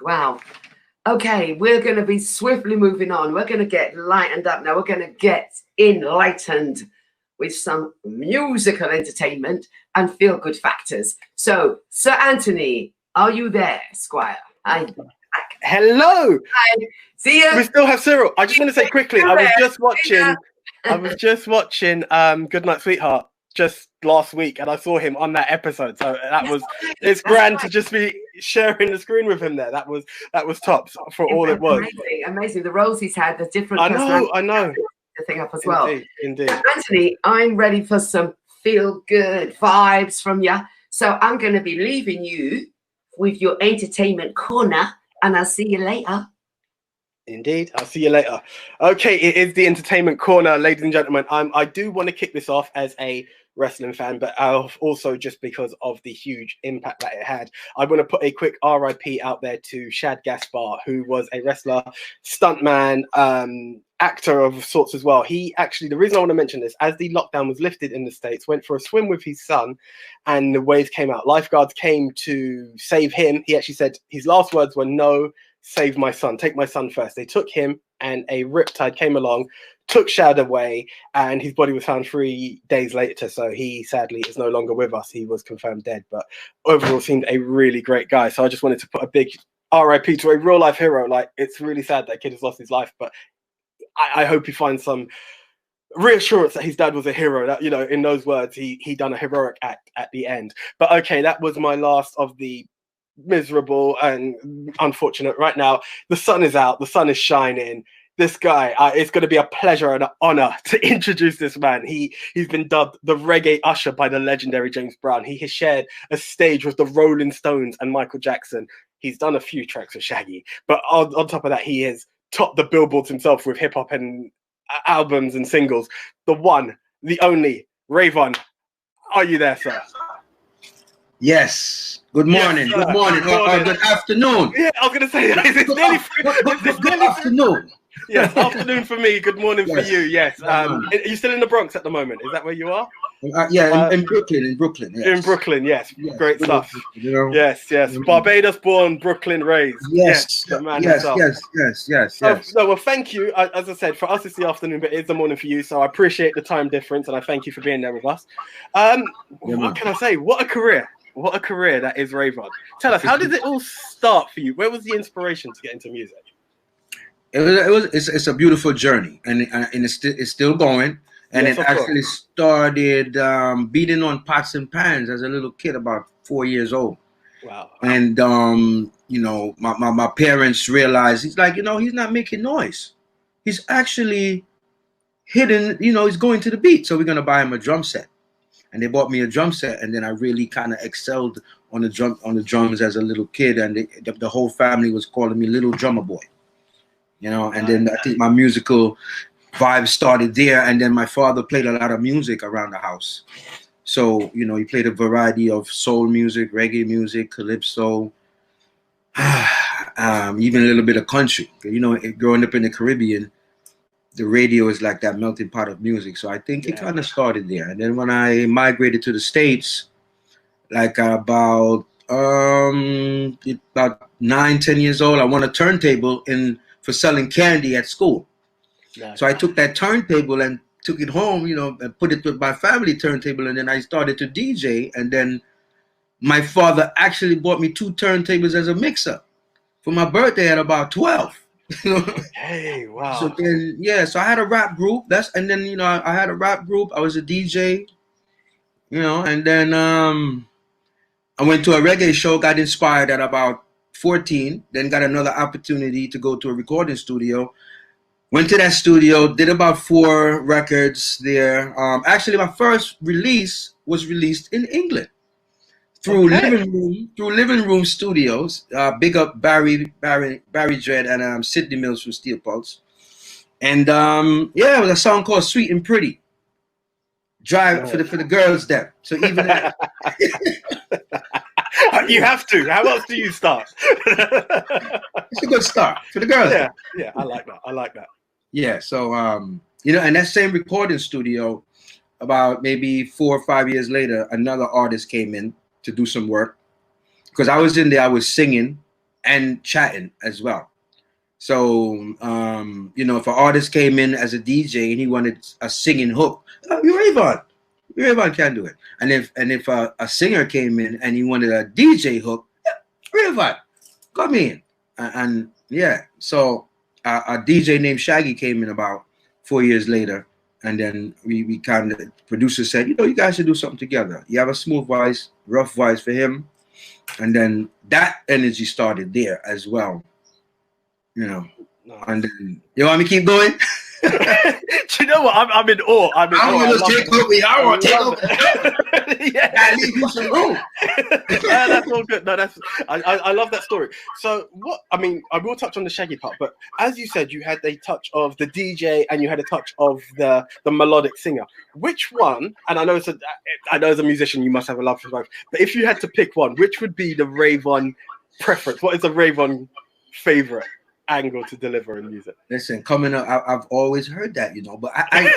Wow. Okay, we're going to be swiftly moving on. We're going to get lightened up now. We're going to get enlightened with some musical entertainment and feel-good factors. So, Sir Anthony, are you there, Squire? Hello. Hi. See ya. We still have Cyril. I just want to say quickly, I was just watching Good Night Sweetheart just last week, and I saw him on that episode. So it's grand to just be sharing the screen with him there. That was tops for all it was. Amazing. The roles he's had, the different. I know. The thing up as well. Indeed. Anthony, I'm ready for some feel-good vibes from you. So I'm going to be leaving you with your entertainment corner, and I'll see you later. Indeed, I'll see you later. Okay, it is the entertainment corner, ladies and gentlemen. I do want to kick this off as a wrestling fan, but also just because of the huge impact that it had. I want to put a quick RIP out there to Shad Gaspar, who was a wrestler, stuntman, actor of sorts as well. He actually, the reason I want to mention this, as the lockdown was lifted in the States, went for a swim with his son, and the waves came out. Lifeguards came to save him. He actually said his last words were, "No, save my son, take my son first." They took him, and a riptide came along, took Shad away, and his body was found 3 days later. So he sadly is no longer with us. He was confirmed dead, but overall seemed a really great guy. So I just wanted to put a big RIP to a real life hero. Like, it's really sad that kid has lost his life, but I hope he finds some reassurance that his dad was a hero, that, you know, in those words, he done a heroic act at the end. But okay, that was my last of the miserable and unfortunate. Right now, the sun is out, the sun is shining. This guy, it's going to be a pleasure and an honor to introduce this man. He's been dubbed the reggae usher by the legendary James Browne. He has shared a stage with the Rolling Stones and Michael Jackson. He's done a few tracks with Shaggy, but on top of that, he has topped the billboards himself with hip hop and albums and singles. The one, the only, Rayvo. Are you there, sir? Yes. Good morning. Yes, good morning. Or good afternoon. Yeah, I was going to say, good afternoon. Yes, afternoon for me. Good morning for you. Yes. Are you still in the Bronx at the moment? Is that where you are? In Brooklyn. Yes. In Brooklyn, yes. Great stuff. You know? Yes. Barbados born, Brooklyn raised. Yes. Yes. No, well, thank you. As I said, for us it's the afternoon, but it's the morning for you. So I appreciate the time difference, and I thank you for being there with us. What can I say? What a career. What a career that is Rayvo. Tell us, how did it all start for you? Where was the inspiration to get into music? It's a beautiful journey, and it's still going. And it actually started beating on pots and pans as a little kid, about 4 years old. Wow. And you know, my parents realized, he's like, you know, he's not making noise. He's actually hitting, you know, he's going to the beat. So we're gonna buy him a drum set. And they bought me a drum set, and then I really kind of excelled on the drums as a little kid, and the whole family was calling me Little Drummer Boy. You know, and then I think my musical vibe started there, and then my father played a lot of music around the house. So, you know, he played a variety of soul music, reggae music, calypso, even a little bit of country. You know, growing up in the Caribbean, the radio is like that melting pot of music. So I think it kind of started there. And then when I migrated to the States, like about 9, 10 years old, I won a turntable for selling candy at school. Nice. So I took that turntable and took it home, you know, and put it with my family turntable. And then I started to DJ. And then my father actually bought me 2 turntables as a mixer for my birthday at about 12. Hey, wow. So then, so I had a rap group. And then, you know, I had a rap group. I was a DJ, you know, and then I went to a reggae show, got inspired at about 14, then got another opportunity to go to a recording studio. Went to that studio, did about 4 records there. Actually, my first release was released in England through Living Room Studios. Big up Barry Dredd and Sidney Mills from Steel Pulse. And it was a song called Sweet and Pretty. Drive for the girls there. So even you have to. How else do you start? It's a good start for the girls. Yeah, I like that. Yeah, so you know, and that same recording studio, about maybe 4 or 5 years later, another artist came in to do some work. Because I was in there, I was singing, and chatting as well. So, you know, if an artist came in as a DJ and he wanted a singing hook, Rayvon can do it. And if a singer came in and he wanted a DJ hook, Rayvon, come in. And yeah, so a DJ named Shaggy came in about 4 years later. And then we kind of, producer said, you know, you guys should do something together. You have a smooth voice, rough voice for him. And then that energy started there as well. You know, nice. And then, you want me to keep going? Do you know what? I'm in awe. I want to take over. I want to take over. Yeah, I leave you some room. That's all good. No, I love that story. So what? I mean, I will touch on the Shaggy part, but as you said, you had a touch of the DJ and you had a touch of the melodic singer. Which one? And I know as a musician, you must have a love for both. But if you had to pick one, which would be the Rayvon preference? What is the Rayvon favorite angle to deliver in music? Listen, coming up, I've always heard that, you know, but I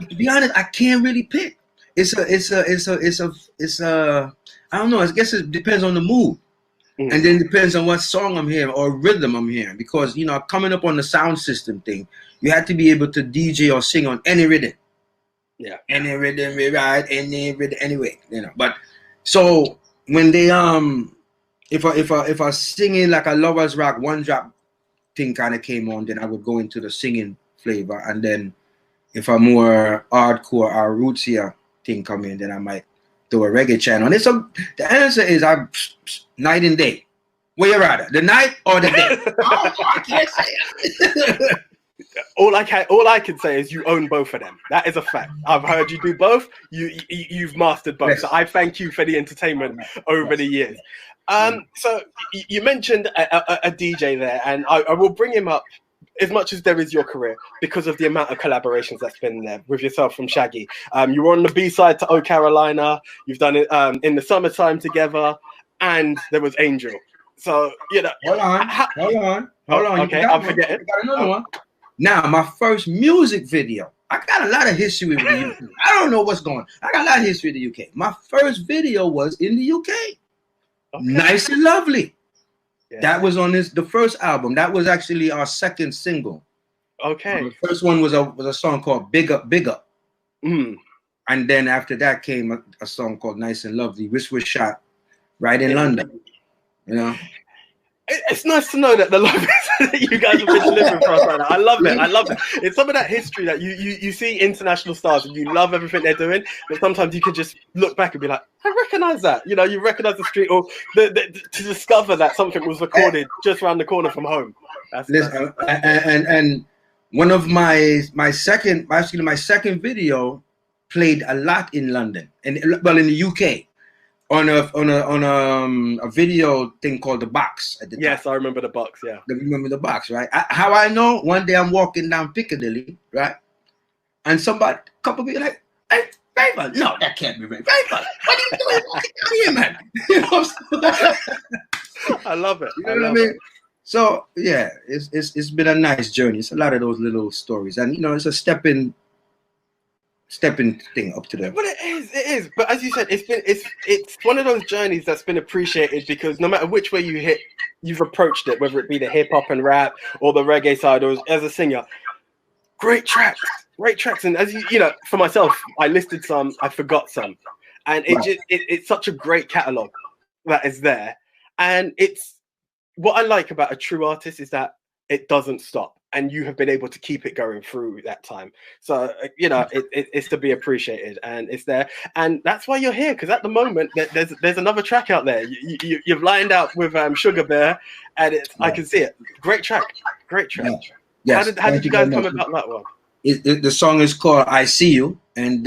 to be honest, I can't really pick. It's a I don't know. I guess it depends on the mood, and then depends on what song I'm hearing or rhythm I'm hearing. Because, you know, coming up on the sound system thing, you have to be able to DJ or sing on any rhythm. Yeah, any rhythm, right? Any rhythm, anyway, you know. But so when they if I singing like a lovers rock one drop thing kind of came on, then I would go into the singing flavor. And then if a more hardcore or rootsier thing come in, then I might do a reggae channel. And the answer is night and day. Where you rather, the night or the day? I can't say it. All I can say is you own both of them. That is a fact. I've heard you do both. You've mastered both. Yes. So I thank you for the entertainment over the years. So you mentioned a DJ there, and I will bring him up as much as there is your career because of the amount of collaborations that's been there with yourself from Shaggy. You were on the B-side to Oh Carolina. You've done it in the summertime together, and there was Angel. So, you know. Hold on. Okay, I'm forgetting. You got another one. Now, my first music video. I got a lot of history with the UK. I don't know what's going on. I got a lot of history with the UK. My first video was in the UK. Okay. Nice and Lovely. Yeah. That was on the first album. That was actually our second single. Okay. The first one was a song called Big Up, Big Up. And then after that came a song called Nice and Lovely, which was shot right in London. You know? It's nice to know that the love that you guys have been delivering for us right now. I love it. It's some of that history that you see international stars and you love everything they're doing, but sometimes you can just look back and be like, I recognize that. You know, you recognize the street, or to discover that something was recorded just around the corner from home. And one of my second video played a lot in London and in the UK. On a video thing called The Box at the time. Yes, I remember The Box, yeah. I remember The Box, right? How I know, one day I'm walking down Piccadilly, right? And a couple people like, hey, Rayvo, no, that can't be Rayvo. What are you doing walking down here, man? You know I love it. You know what I mean? So, yeah, it's been a nice journey. It's a lot of those little stories. And, you know, it's a stepping thing up to them. Well, it is. But as you said, it's one of those journeys that's been appreciated because no matter which way you've approached it, whether it be the hip hop and rap or the reggae side, or as a singer, great tracks. And as you know, for myself, I listed some, I forgot some, and it's such a great catalog that is there. And it's what I like about a true artist is that it doesn't stop. And you have been able to keep it going through that time. So, you know, it's to be appreciated, and it's there. And that's why you're here, because at the moment, there's another track out there. You've lined up with Sugar Bear, and I can see it. Great track. Yes. How did you guys come about that one? The song is called I See You. And,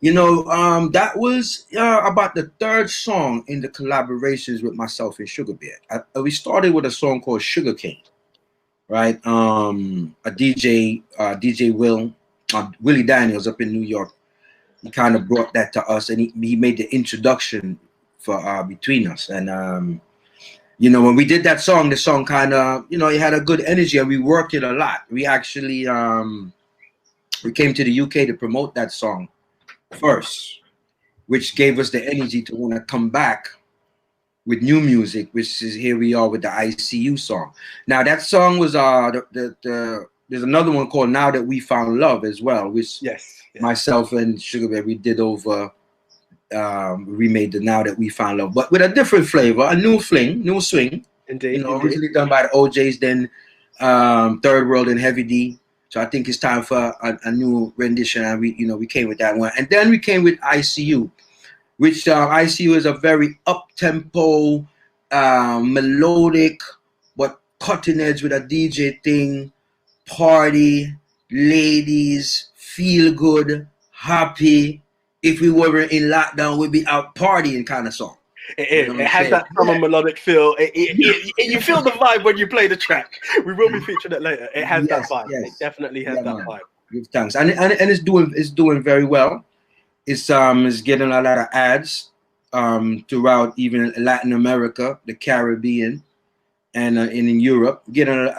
you know, that was about the third song in the collaborations with myself and Sugar Bear. We started with a song called Sugar Cane. Right, a DJ Willie Daniels up in New York. He kind of brought that to us, and he made the introduction for between us. And you know, when we did that song, the song kind of, you know, it had a good energy, and we worked it a lot. We actually we came to the UK to promote that song first, which gave us the energy to want to come back with new music, which is here we are with the ICU song. Now that song was there's another one called Now That We Found Love as well, which Yes. myself and Sugar Bear we did over. Remade the Now That We Found Love, but with a different flavor, a new swing. Indeed. You know, Indeed. originally done by the OJs, then Third World and Heavy D. So I think it's time for a new rendition, and we came with that one, and then we came with ICU, which ICU is a very up tempo, melodic, but cutting edge with a DJ thing, party, ladies, feel good, happy. If we were in lockdown, we'd be out partying kind of song. It is. It has that summer melodic feel. You feel the vibe when you play the track. We will be featuring it later. It has that vibe. Yes. It definitely has that vibe. Give thanks, and it's doing very well. It's getting a lot of ads throughout even Latin America, the Caribbean, and in Europe. Getting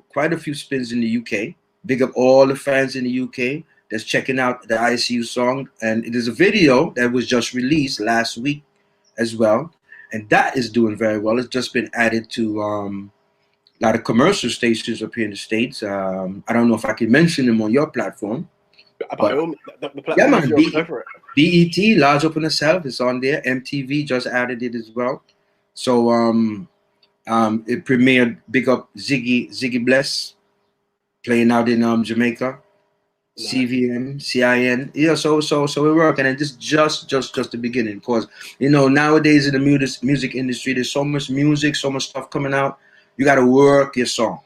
quite a few spins in the UK. Big up all the fans in the UK that's checking out the ICU song, and it is a video that was just released last week as well, and that is doing very well. It's just been added to a lot of commercial stations up here in the States. I don't know if I can mention them on your platform. Yeah, man, BET, Large Open Itself, is on there. MTV just added it as well. So it premiered. Big up Ziggy Bless, playing out in Jamaica. Nice. CVM, CIN, yeah. So we're working, and this just the beginning. Because nowadays in the music industry, there's so much music, so much stuff coming out. You got to work your song.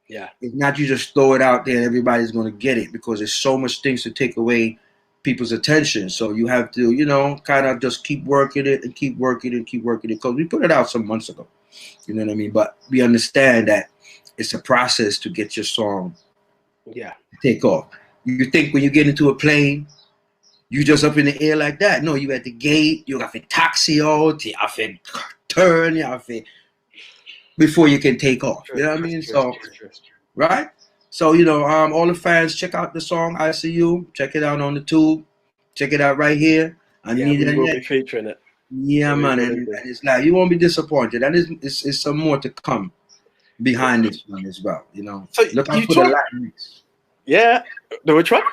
Yeah, it's not you just throw it out there and everybody's going to get it, because there's so much things to take away people's attention. So you have to, kind of just keep working it and keep working it and keep working it. Because we put it out some months ago, you know what I mean. But we understand that it's a process to get your song, to take off. You think when you get into a plane, you just up in the air like that. No, you at the gate, you have to taxi out, you have to turn, you have to, before you can take off. You know what I mean? So, right? So, all the fans, check out the song ICU. Check it out on the tube. Check it out right here. We will be featuring it. Yeah, man. And it's like, you won't be disappointed. And it's some more to come behind this one as well, So look out for the Latin mix. Yeah, which one?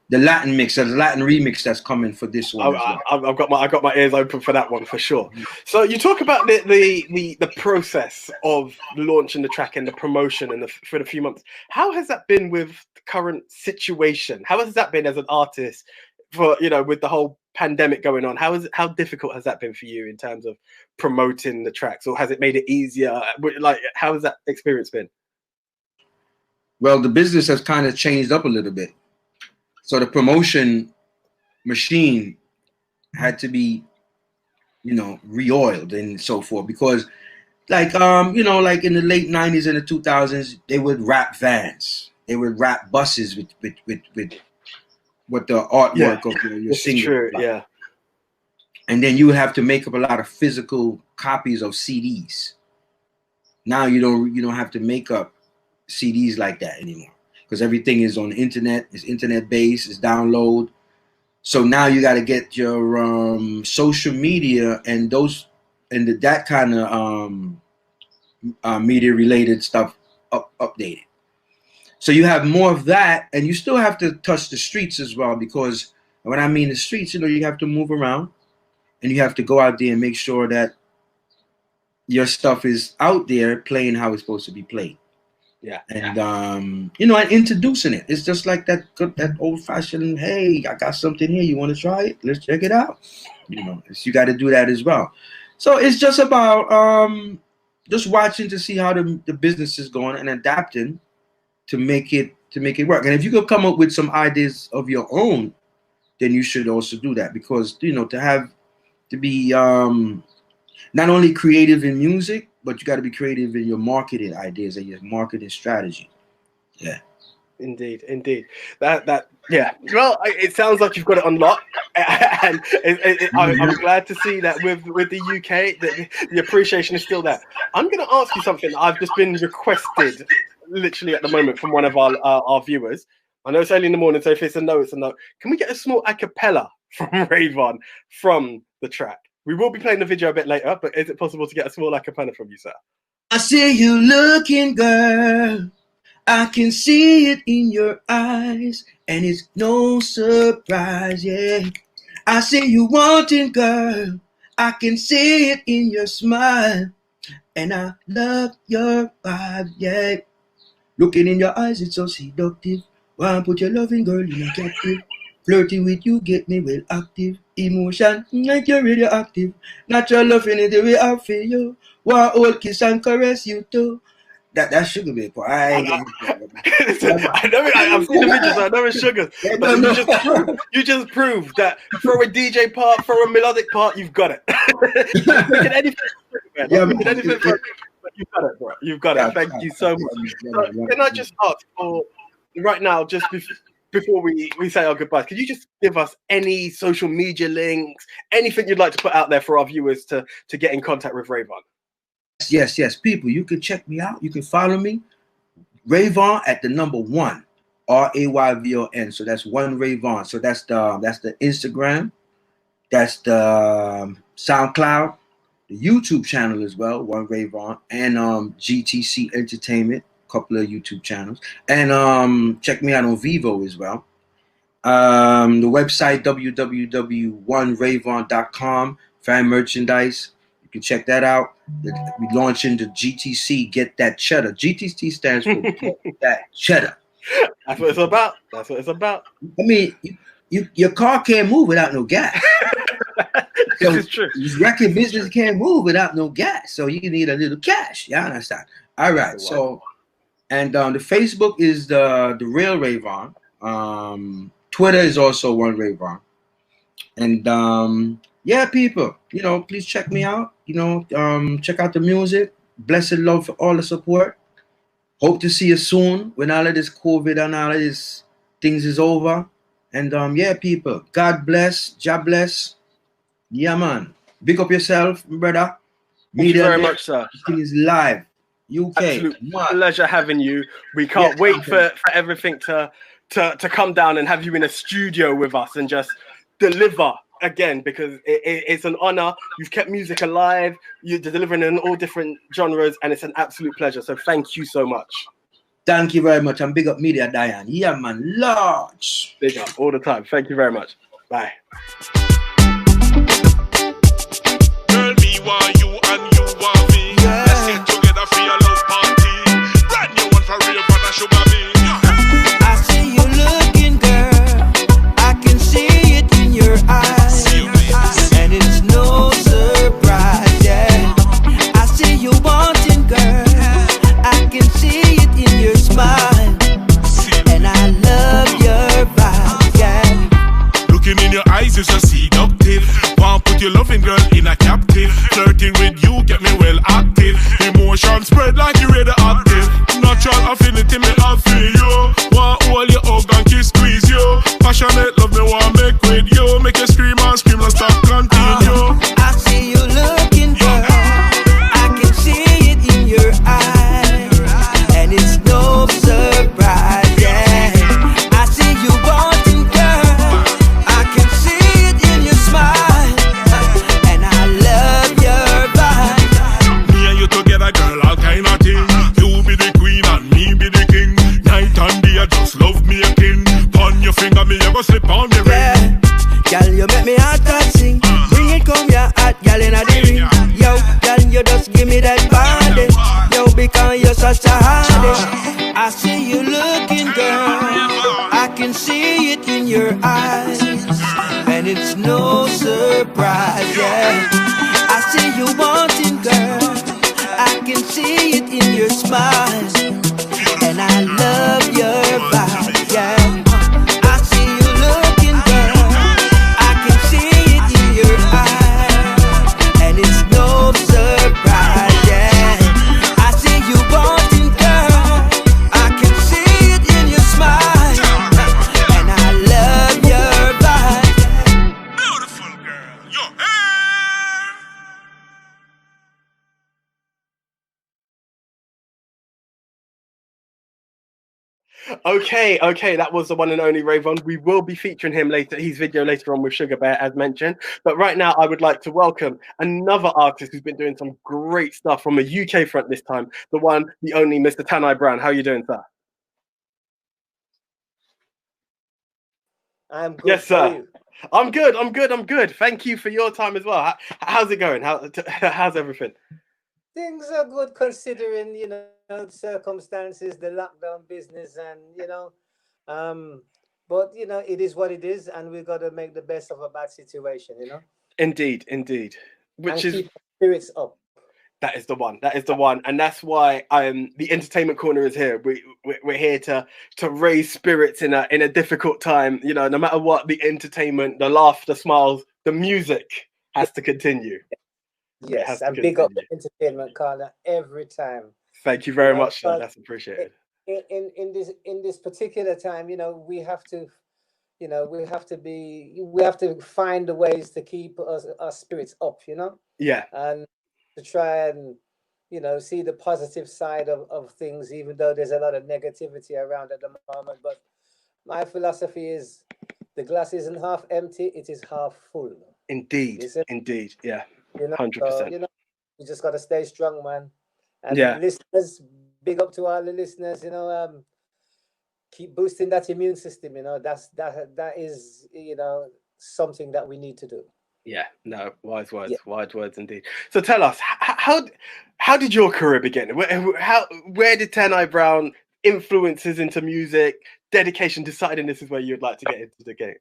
The Latin mix, the Latin remix that's coming for this one. I've got my ears open for that one for sure. So you talk about the process of launching the track and the promotion for the few months. How has that been with the current situation? How has that been as an artist for with the whole pandemic going on? How difficult has that been for you in terms of promoting the tracks, or has it made it easier? Like, how has that experience been? Well, the business has kind of changed up a little bit. So the promotion machine had to be, re-oiled and so forth, because like in the late 90s and the 2000s, they would wrap vans. They would wrap buses with the artwork of your single. True, yeah. And then you would have to make up a lot of physical copies of CDs. Now you don't have to make up CDs like that anymore, because everything is on the internet. It's internet based. It's download. So now you got to get your social media and that kind of media related stuff updated. So you have more of that, and you still have to touch the streets as well, because when I mean the streets, you have to move around, and you have to go out there and make sure that your stuff is out there playing how it's supposed to be played. Yeah. And and introducing it. It's just like that old fashioned, hey, I got something here. You want to try it? Let's check it out. You got to do that as well. So it's just about just watching to see how the business is going and adapting to make it work. And if you could come up with some ideas of your own, then you should also do that, because to be not only creative in music, but you got to be creative in your marketing ideas and your marketing strategy. Yeah. Indeed. That yeah. Well, it sounds like you've got it on lock, and I'm glad to see that with the UK, the appreciation is still there. I'm going to ask you something that I've just been requested, literally at the moment, from one of our viewers. I know it's early in the morning, so if it's a no, it's a no. Can we get a small a cappella from Rayvo from the track? We will be playing the video a bit later, but is it possible to get a small acapella from you, sir? I see you looking, girl. I can see it in your eyes, and it's no surprise, yeah. I see you wanting, girl. I can see it in your smile, and I love your vibe, yeah. Looking in your eyes, it's so seductive. Wanna put your loving girl in a captive. Flirting with you get me well active. Emotion like you're radioactive. Natural loving is the way I feel you. Want hold, kiss and caress you too. That's sugar baby. I know I've seen the video, so I know it's sugar. But you just proved that throw a DJ part, throw a melodic part, you've got it. Look at anything, man. Yeah, Look at anything for you've got it, bro. You've got it. Thank you so much. So, can I just ask for right now, just before we say our goodbyes, could you just give us any social media links, anything you'd like to put out there for our viewers to get in contact with Rayvo? Yes. People, you can check me out. You can follow me. Rayvo at the number 1. RAYVON. So that's one Rayvo. So that's the Instagram. That's the SoundCloud. The YouTube channel as well, one Rayvo, and GTC Entertainment, a couple of YouTube channels. And check me out on Vivo as well. The website www.1rayvon.com, fan merchandise. You can check that out. We launching the GTC, Get That Cheddar. GTC stands for Get That Cheddar. That's what it's about. That's what it's about. I mean, your car can't move without no gas. So this is true. Record business can't move without no gas. So you need a little cash. You understand? All right. Wow. So, and the Facebook is the real Rayvo. Twitter is also one Rayvo. And yeah, people, please check me out. Check out the music. Blessed love for all the support. Hope to see you soon when all of this COVID and all of this things is over. And yeah, people, God bless. bless. Yeah, man. Big up yourself, brother. Thank you very much, sir. This thing is live. UK. Absolute pleasure having you. We can't wait for everything to come down and have you in a studio with us and just deliver again, because it's an honor. You've kept music alive. You're delivering in all different genres, and it's an absolute pleasure. So thank you so much. Thank you very much. And big up Media Diane. Yeah, man. Large. Big up all the time. Thank you very much. Bye. Girl, me want you and you want me. Yeah. Let's get together for your love party. Brand new one for real, but sugar me. I see you looking, girl. I can see it in your eyes. And it's no surprise, yeah. I see you wanting, girl. I can see it in your smile. And I love your vibe, yeah. Looking in your eyes is a seductive. Want put your loving girl in a captive. Flirting with you get me well active. Emotion spread like you radioactive. Natural affinity me I feel you. Want hold your hug and kiss squeeze you. Passionate love me want make with you. Make you scream and scream and stop continue. I see you looking, girl. I can see it in your eyes. And it's no surprise, yeah. I see you wanting, girl. I can see it in your smile. And I love your vibe. Me and you together, girl, all kind of thing. You be the queen and me be the king. Night and day, I just love me a king. On your finger, me ever slip on the ring. Girl, you make me heart that sing. Bring it, come your hot, girl, in the ring. Yo, girl, you just give me that body. Yo, because you're such a hottie. I see you looking, girl. I can see it in your eyes. And it's no surprise, yeah. I see you wanting, girl. I can see it in your smile. And I love your vibe, yeah. I see you looking, girl. I can see it in your eyes. And it's no surprise, yeah. I see you wanting, girl. I can see it in your smile. And I love your vibe. Beautiful girl, your hair. Okay, that was the one and only Rayvo. We will be featuring him later, his video later on with Sugar Bear, as mentioned. But right now, I would like to welcome another artist who's been doing some great stuff from a UK front this time. The one, the only Mr. Tann-I Browne. How are you doing, sir? I'm good. Yes, sir. How are you? I'm good. Thank you for your time as well. How's it going? How's everything? Things are good considering, circumstances, the lockdown business, and but it is what it is, and we've got to make the best of a bad situation, Indeed. Which and is keep spirits up. That is the one, and that's why the entertainment corner is here. We're here to raise spirits in a difficult time. No matter what, the entertainment, the laughter, smiles, the music has to continue. Yes, and big up the entertainment corner every time. Thank you very much, sir. That's appreciated. In this particular time, we have to find the ways to keep our spirits up, Yeah. And to try and see the positive side of things, even though there's a lot of negativity around at the moment. But my philosophy is the glass isn't half empty, it is half full. Indeed. Yeah. 100%. You just got to stay strong, man. And yeah, listeners, big up to all the listeners, keep boosting that immune system, that is something that we need to do. Yeah, no, wise words indeed. So tell us, how did your career begin? Where did Tann-I Browne influences into music, dedication, deciding this is where you'd like to get into the game?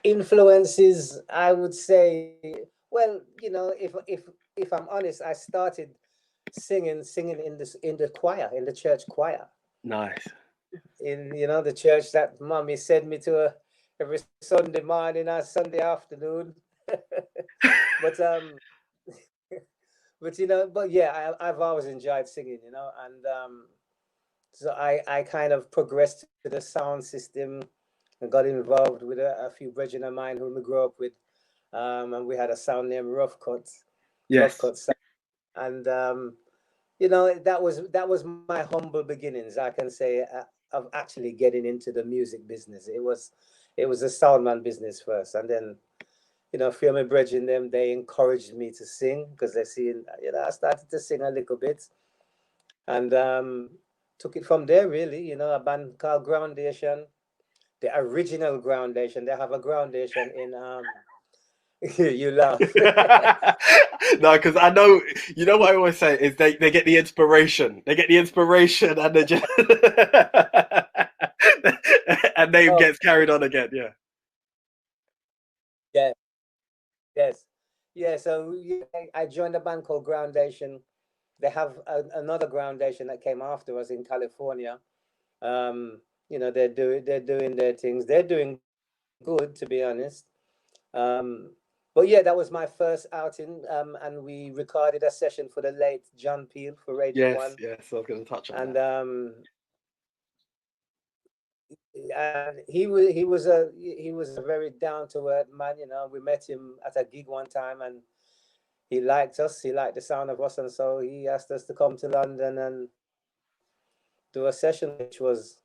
Influences, I would say, well, if I'm honest, I started singing in the choir, in the church choir. Nice. In the church that mommy sent me to every Sunday morning or Sunday afternoon. but yeah, I've always enjoyed singing, and so I kind of progressed to the sound system and got involved with a few brethren of mine whom we grew up with, and we had a sound named Rough Cuts. Yes. Rough Cuts sound. And that was my humble beginnings, I can say, of actually getting into the music business. It was a soundman business first, and then a few of my brethren them, they encouraged me to sing because they seen I started to sing a little bit, and took it from there really. A band called Groundation, the original Groundation. They have a Groundation in you laugh. No, because I know, what I always say is they get the inspiration. They get the inspiration and they just and name gets carried on again. Yeah. Yeah. Yes. Yeah. So I joined a band called Groundation. They have another Groundation that came after us in California. They're doing their things. They're doing good, to be honest. But yeah, that was my first outing, and we recorded a session for the late John Peel for Radio 1. Yes, I was going to touch on that. And he was a very down to earth man. We met him at a gig one time, and he liked us. He liked the sound of us, and so he asked us to come to London and do a session, which was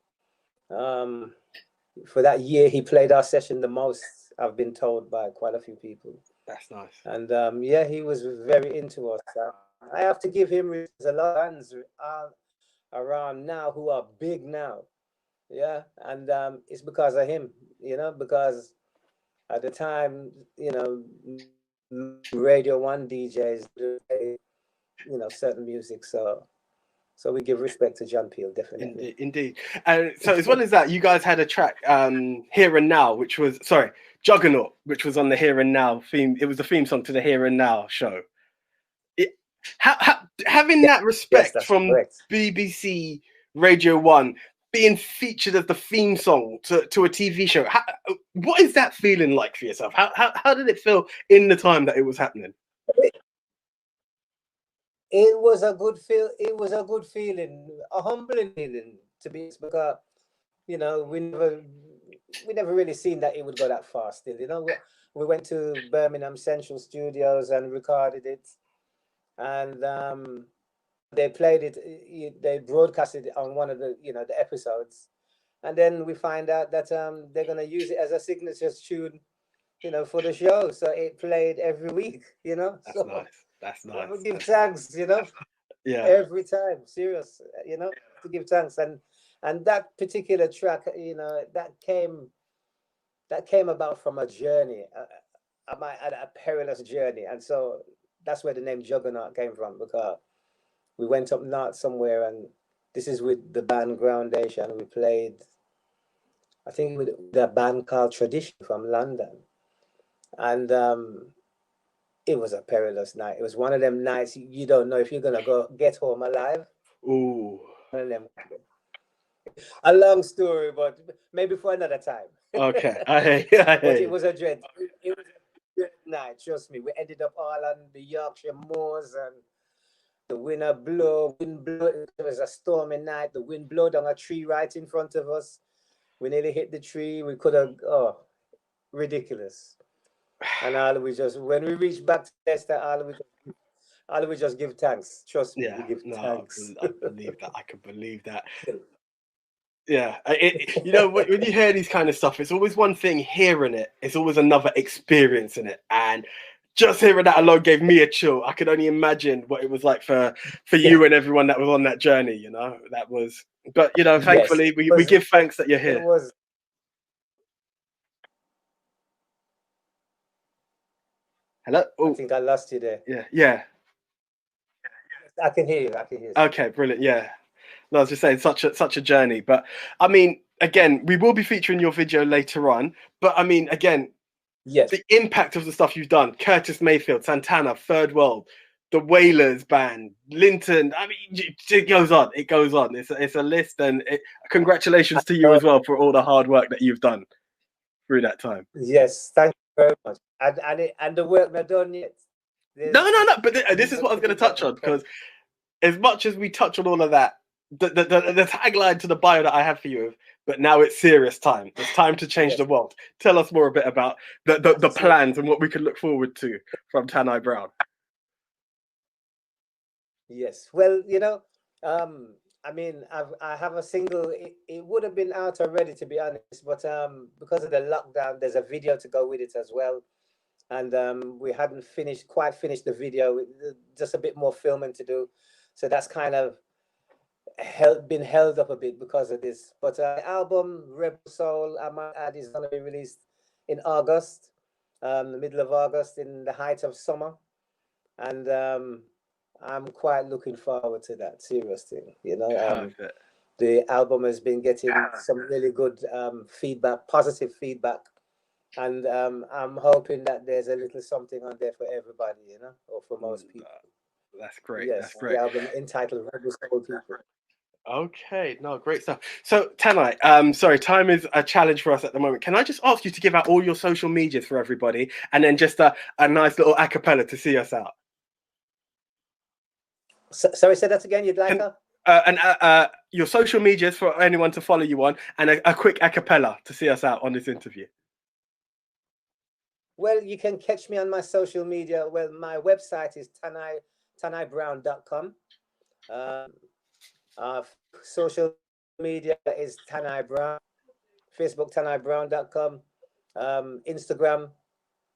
for that year he played our session the most, I've been told by quite a few people. That's nice. And yeah, he was very into us. I have to give him, there's a lot of bands around now who are big now. Yeah, and it's because of him, because at the time, Radio 1 DJs, certain music. So we give respect to John Peel, definitely. Indeed. And so as well as that, you guys had a track, Here and Now, which was, Juggernaut, which was on the Here and Now theme. It was the theme song to the Here and Now show. Having that respect from BBC Radio 1, being featured as the theme song to a TV show, what is that feeling like for yourself? How did it feel in the time that it was happening? It was a good feel. It was a good feeling, a humbling feeling, to be honest, because we never really seen that it would go that far. Still, we went to Birmingham Central Studios and recorded it, and they played it. They broadcasted it on one of the the episodes, and then we find out that they're gonna use it as a signature tune, for the show. So it played every week, That's So nice. That's nice. we give That's thanks, yeah. every time. Serious, to give thanks. And that particular track, that came about from a journey, a perilous journey, and so that's where the name Juggernaut came from, because we went up north somewhere, and this is with the band Groundation. We played, I think, with the band called Tradition from London, and it was a perilous night. It was one of them nights you don't know if you're gonna go get home alive. Ooh. One of them. A long story, but maybe for another time. Okay. I hear But it you. was a dread. It was a dread night. Trust me. We ended up all on the Yorkshire moors, and the wind blew. It was a stormy night. The wind blew down a tree right in front of us. We nearly hit the tree. We could have. Oh, ridiculous. And all we just, when we reached back to Leicester, all we just give thanks. Trust me, we Yeah. give No, thanks. I believe that. I can believe that. Yeah, when you hear these kind of stuff, it's always one thing hearing it. It's always another experiencing it, and just hearing that alone gave me a chill. I could only imagine what it was like for you and everyone that was on that journey. That was. But Yes, thankfully, we give thanks that you're it here. was. Hello. I Oh, think I lost you there. yeah. I can hear you. I can hear you. Okay, brilliant. Yeah. No, I was just saying, such a journey. But I mean, again, we will be featuring your video later on. But I mean, again, Yes. the impact of the stuff you've done: Curtis Mayfield, Santana, Third World, the Wailers band, Linton. I mean, it goes on. It goes on. It's a list, and congratulations to you as well for all the hard work that you've done through that time. Yes, thank you very much. And the work not done yet. No. But this is what I was going to touch on, because as much as we touch on all of that, the tagline to the bio that I have for you, but now it's serious time. It's time to change the world. Tell us more a bit about the plans and what we can look forward to from Tann-I Browne. Yes. Well, I mean, I have a single. It would have been out already, to be honest, but because of the lockdown, there's a video to go with it as well, and we hadn't quite finished the video. Just a bit more filming to do, so that's kind of been held up a bit because of this. But the album Rebel Soul, I might add, is going to be released in August, the middle of August, in the height of summer, and I'm quite looking forward to that. Seriously, the album has been getting some really good feedback, positive feedback, and I'm hoping that there's a little something on there for everybody, or for most people. That's great. Yes, that's great. The album entitled Rebel Soul People. Okay, no, great stuff. So Tann-I, sorry, time is a challenge for us at the moment. Can I just ask you to give out all your social medias for everybody, and then just a nice little a cappella to see us out? Sorry, say that again. You'd like your social medias for anyone to follow you on, and a quick a cappella to see us out on this interview. Well, you can catch me on my social media. Well, my website is tannibrowne.com. Social media is Tann-I Browne. Facebook, tannibrowne.com. Instagram,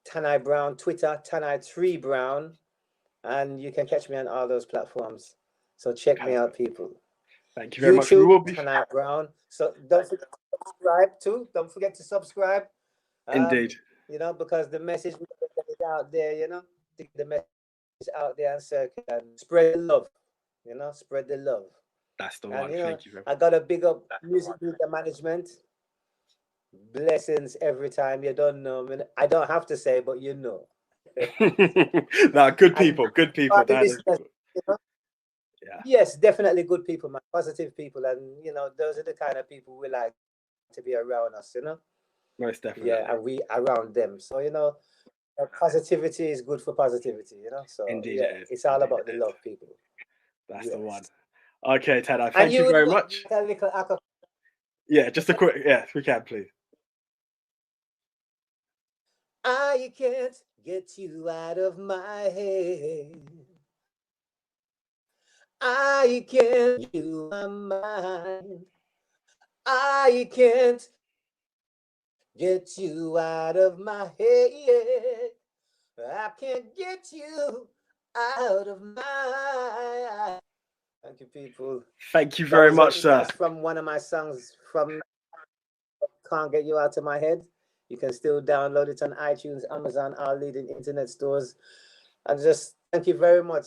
Tann-I Browne. Twitter, Tann-I3Browne. And you can catch me on all those platforms. So check me out, people. Thank you very much. We will be Tann-I Browne. So don't forget to subscribe too. Don't forget to subscribe. Indeed. Because the message is out there, the message is out there and circulate, and spread the love, spread the love. That's the one. Thank you very much. I got to big up music media management. Blessings every time. You don't know. I don't have to say, but you know. No, good people. Good people. Yeah. Yes, definitely good people, man. Positive people, and those are the kind of people we like to be around us. Most definitely. Yeah, and we around them. So positivity is good for positivity. So indeed, it's all about the love, people. That's the one. Okay, Tann-I, thank you very much. Yeah, just a quick, if we can, please. I can't get you out of my head. I can't get you my mind. I can't get you out of my head. I can't get you out of my. Thank you, people. Thank you very much, sir. That's from one of my songs from Can't Get You Out of My Head. You can still download it on iTunes, Amazon, all leading internet stores. And just thank you very much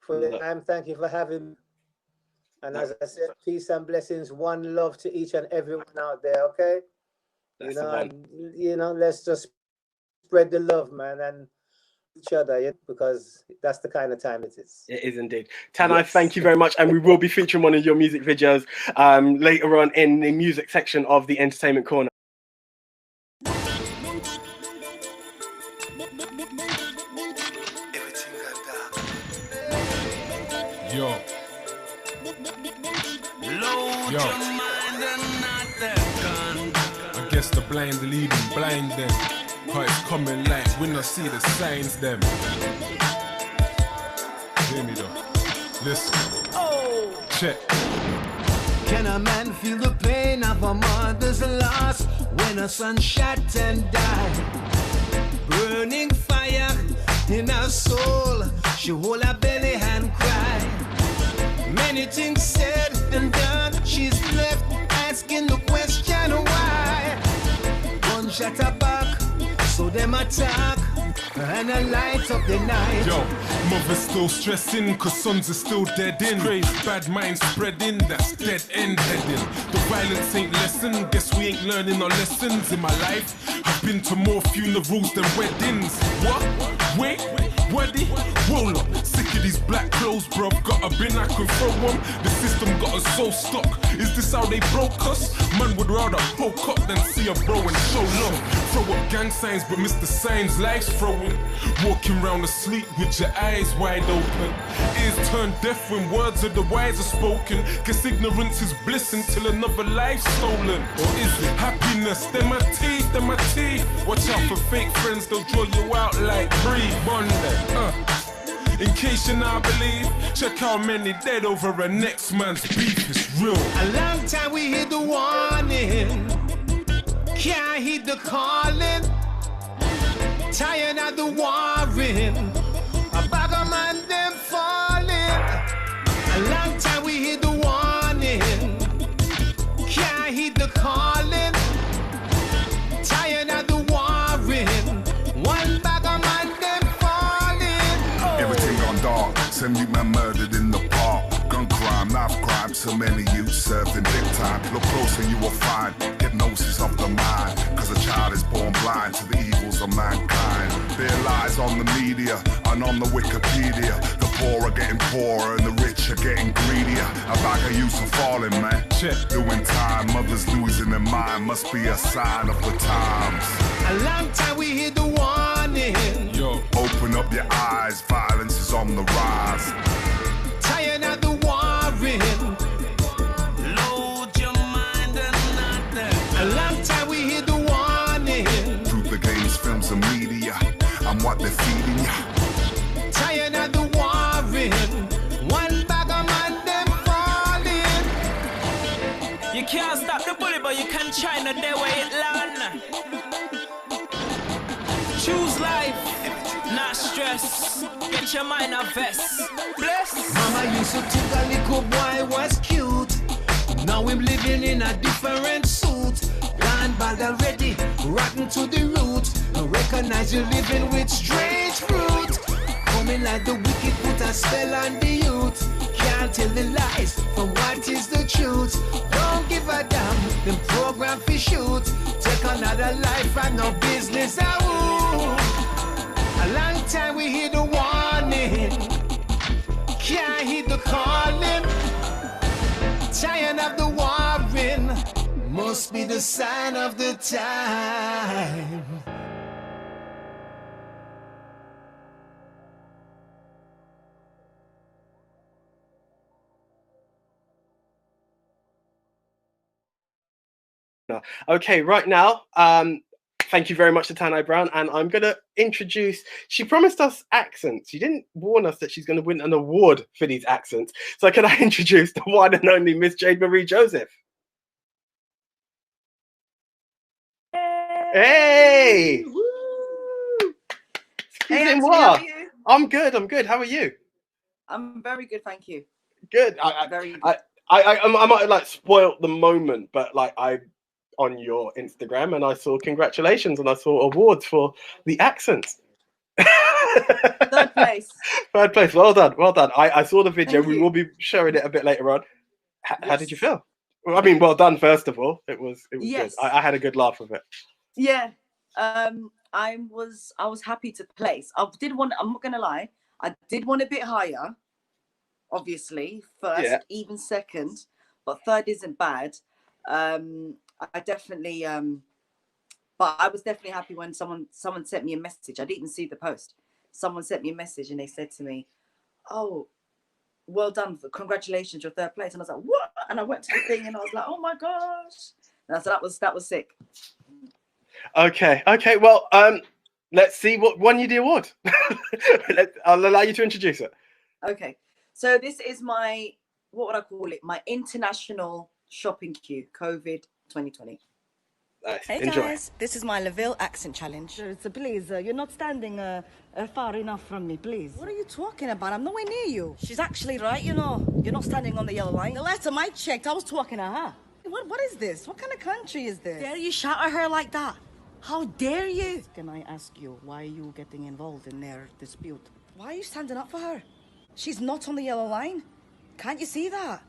for the time. Thank you for having me. And as I said, peace and blessings, one love to each and everyone out there, okay? That's You know, let's just spread the love, man, and each other, because that's the kind of time it is. It is indeed. Tann-I, thank you very much. And we will be featuring one of your music videos later on in the music section of the Entertainment Corner. Yo. Yo. I guess the blind leading blind them. How it's coming like when I see the signs them. Hear me though. Listen. Oh. Check. Can a man feel the pain of a mother's loss when a son shot and died? Burning fire in her soul, she hold her belly and cry. Many things said and done, she's left asking the question why. Gunshot her back, so them attack, and I light up the night. Yo, mother's still stressing, cause sons are still dead in. Crazy bad minds spreading, that's dead end heading. The violence ain't lesson, guess we ain't learning our lessons. In my life, I've been to more funerals than weddings. What? Wait, ready? Roll up. Sick of these black clothes, bruv. Got a bin I can throw them. The system got us so stuck. Is this how they broke us? Man would rather poke up than see a bro and show love. Throw up gang signs, but miss the signs life's throwing. Walking round asleep with your eyes wide open. Ears turn deaf when words of the wise are spoken. Guess ignorance is bliss until another life's stolen. Or is it happiness? They're my teeth, they're my teeth. Watch out for fake friends, they'll draw you out like Bree Monday. In case you not believe, check how many dead over a next man's beef. It's real. A long time we hear the warning, can't heed the calling. Tired of the warring, a bag of man them falling. A long time we hear the warning, can't heed the calling. Tired of the warring, one bag of man them falling. Everything gone dark, send you man murdered in the park. Gun crime, knife crime, so many youth serving big time. Look closer, you will find hypnosis of the mind. Cause a child is born blind to the evils of mankind. There lies on the media and on the Wikipedia. The poor are getting poorer and the rich are getting greedier. A bag of youths are falling, man. Doing time, mothers losing their mind. Must be a sign of the times. A long time we hear the warning. Yo. Open up your eyes, violence is on the rise. Tired of the warring, load your mind and not there. A long time we hear the warning. Through the games, films and media, and what they're feeding you. Tired of the warring, one bag of man them falling. You can't stop the bullet, but you can try not there where it land. Choose life, not stress. Get your mind a vest. Bless. Mama used to think a little boy was cute. Now I'm living in a different suit. Gone bad already, rotten to the root. Recognize you're living with strange fruit. Coming like the wicked put a spell on the youth. Can't tell the lies from what is the truth. Don't give a damn, them program for shoot. Take another life and no business. A long time we hear the warning, can't heed the calling. Tired of the warring, must be the sign of the time. Okay, right now, thank you very much to Tann-I Browne, and I'm going to introduce, she promised us accents. She didn't warn us that she's going to win an award for these accents. So can I introduce the one and only Miss Jade-Marie Joseph? Hey! Woo! Excuse Hey, me, Anthony, how what? are you? I'm good. How are you? I'm very good, thank you. Good. Very good. I might have like spoilt the moment, but like I on your Instagram and I saw congratulations and I saw awards for the accents. Third place. Third place. Well done. I saw the video. Thank We you. will be showing it a bit later on. How did you Yes. feel? Well, I mean, well done. First of all, it was Yes. good. I had a good laugh with it. Yeah. I was happy to place. I'm not gonna lie, I did want a bit higher, obviously. First, Yeah. even second, but third isn't bad. I definitely but I was definitely happy when someone sent me a message. I didn't even see the post. Someone sent me a message and they said to me, "Oh, well done, congratulations, you're third place." And I was like, "What?" And I went to the thing and I was like, "Oh my gosh!" And so that was sick. Okay. Well, let's see what won you the award. I'll allow you to introduce it. Okay, so this is my, what would I call it? My international shopping queue, COVID 2020. Nice. Hey Enjoy. guys, this is my Laville accent challenge. So please, you're not standing far enough from me, please. What are you talking about? I'm nowhere near you. She's actually right, you know. You're not standing on the yellow line. The last time I checked, I was talking to her. What is this? What kind of country is this? Dare you shout at her like that? How dare you? Can I ask you, why are you getting involved in their dispute? Why are you standing up for her? She's not on the yellow line. Can't you see that?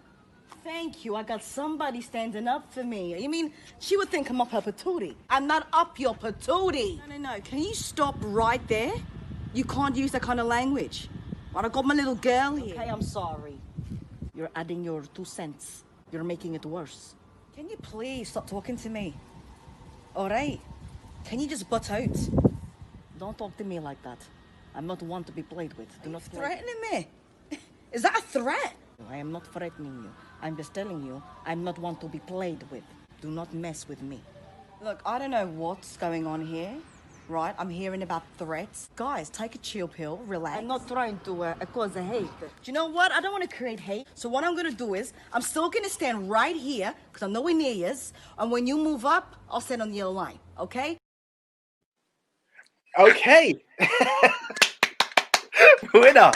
Thank you, I got somebody standing up for me. You mean she would think I'm up her patootie? I'm not up your patootie. No. Can you stop right there? You can't use that kind of language. Well, I got my little girl here. Okay, I'm sorry. You're adding your 2 cents. You're making it worse. Can you please stop talking to me? All right. Can you just butt out? Don't talk to me like that. I'm not one to be played with. Do not threatening me. Is that a threat? I am not threatening you. I'm just telling you, I'm not one to be played with. Do not mess with me. Look, I don't know what's going on here, right? I'm hearing about threats. Guys, take a chill pill, relax. I'm not trying to cause a hate. Do you know what? I don't want to create hate. So what I'm going to do is, I'm still going to stand right here, because I'm nowhere near you. And when you move up, I'll stand on the yellow line, okay? Okay. Winner.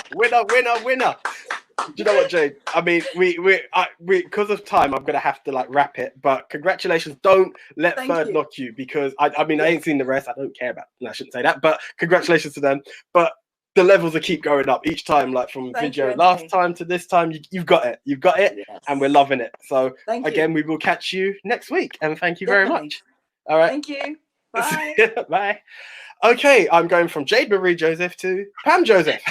Do you know what, Jade? I mean, we because of time, I'm gonna have to like wrap it. But congratulations! Don't let third knock you, because I mean, I ain't seen the rest. I don't care about. No, I shouldn't say that. But congratulations to them. But the levels will keep going up each time, like from video last time to this time. You've got it, yes. And we're loving it. So again, we will catch you next week, and thank you very much. All right. Thank you. Bye. Bye. Okay, I'm going from Jade-Marie Joseph to Pam Joseph.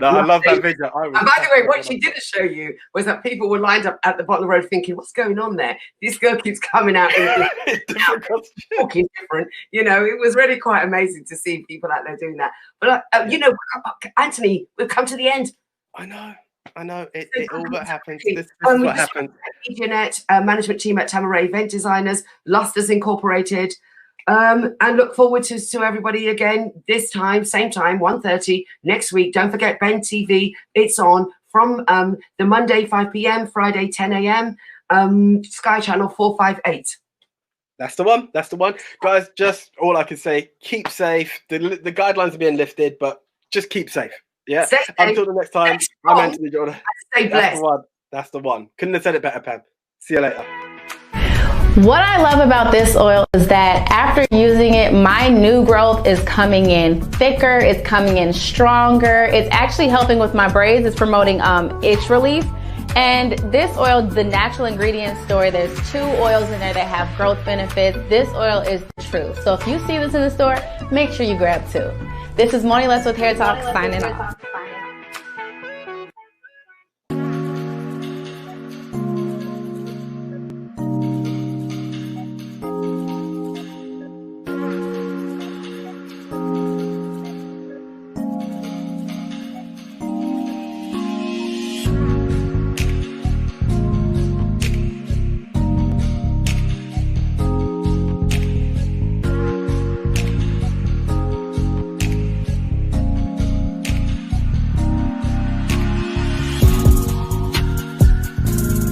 No, I love that video. And by the way, what she didn't show you was that people were lined up at the bottom of the road thinking, what's going on there? This girl keeps coming out and talking different. You know, it was really quite amazing to see people out there doing that. But, you know, Anthony, we've come to the end. I know. It all but happens. This is what happens. Jeanette, management team at Tann-I Event Designers, Lusters Incorporated, and look forward to everybody again this time, same time, 1:30 next week. Don't forget Ben TV. It's on from the Monday 5 p.m., Friday 10 a.m. Sky Channel 458. That's the one, guys. Just all I can say: keep safe. The guidelines are being lifted, but just keep safe. Yeah. Until the next time, I'm Anthony Jordan. Stay blessed. That's the one. Couldn't have said it better, Pam. See you later. What I love about this oil is that after using it, my new growth is coming in thicker, it's coming in stronger. It's actually helping with my braids. It's promoting itch relief. And this oil, the natural ingredient store, there's 2 oils in there that have growth benefits. This oil is the truth. So if you see this in the store, make sure you grab 2. This is Moni Les with Hair Talk, signing off.